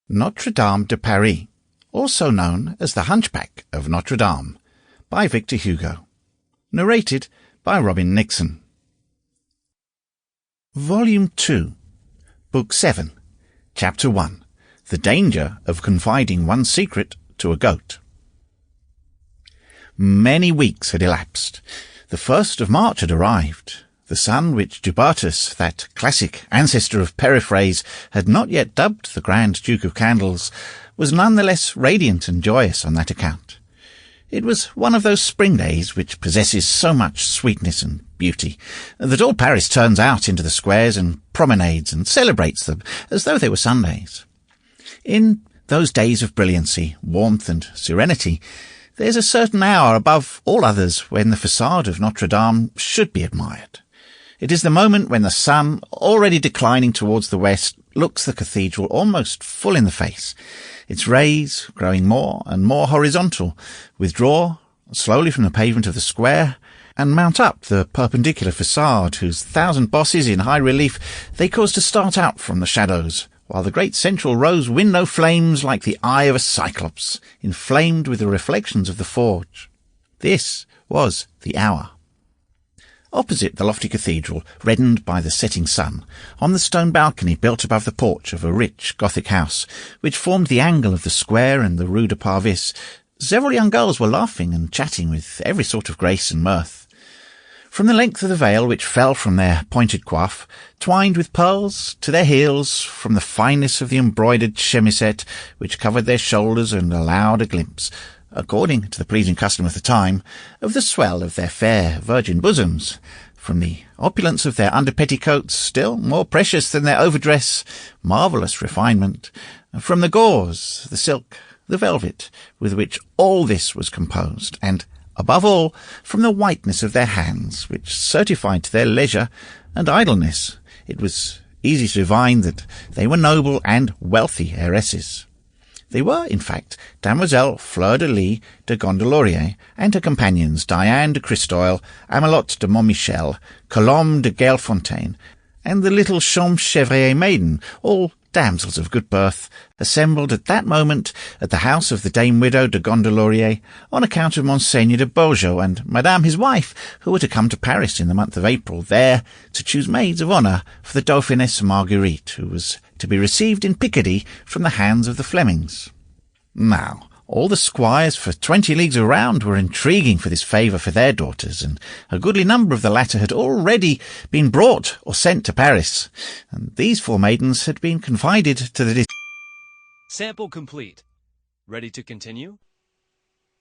Notre Dame de Paris, also known as the Hunchback of Notre-Dame, by Victor Hugo. Narrated by Robin Nixon. Volume 2, Book 7, Chapter 1, The Danger of Confiding One's Secret to a Goat. Many weeks had elapsed. The 1st of March had arrived. The sun which Dubartas, that classic ancestor of periphrase, had not yet dubbed the Grand Duke of Candles, was none the less radiant and joyous on that account. It was one of those spring days which possesses so much sweetness and beauty, that all Paris turns out into the squares and promenades and celebrates them as though they were Sundays. In those days of brilliancy, warmth and serenity, there's a certain hour above all others when the facade of Notre Dame should be admired. It is the moment when the sun, already declining towards the west, looks the cathedral almost full in the face. Its rays, growing more and more horizontal, withdraw slowly from the pavement of the square and mount up the perpendicular facade, whose 1,000 bosses in high relief they cause to start out from the shadows, while the great central rose window flames like the eye of a cyclops, inflamed with the reflections of the forge. This was the hour. Opposite the lofty cathedral, reddened by the setting sun, on the stone balcony built above the porch of a rich Gothic house, which formed the angle of the square and the Rue de Parvis, several young girls were laughing and chatting with every sort of grace and mirth. From the length of the veil which fell from their pointed coif, twined with pearls, to their heels, from the fineness of the embroidered chemisette which covered their shoulders and allowed a glimpse, according to the pleasing custom of the time, of the swell of their fair virgin bosoms, from the opulence of their under-petticoats, still more precious than their overdress, marvellous refinement, from the gauze, the silk, the velvet, with which all this was composed, and, above all, from the whiteness of their hands, which certified to their leisure and idleness, it was easy to divine that they were noble and wealthy heiresses. They were, in fact, Mademoiselle Fleur-de-Lis de Gondelaurier and her companions Diane de Christoyle, Amelotte de Montmichel, Colombe de Gailfontaine, and the little Champchevrier maiden, all damsels of good birth, assembled at that moment at the house of the Dame Widow de Gondelaurier on account of Monseigneur de Beaujeu and Madame his wife, who were to come to Paris in the month of April, there to choose maids of honour for the Dauphiness Marguerite, who was to be received in Picardy from the hands of the Flemings. Now, all the squires for 20 leagues around were intriguing for this favour for their daughters, and a goodly number of the latter had already been brought or sent to Paris, and these 4 maidens had been confided to the Sample complete. Ready to continue?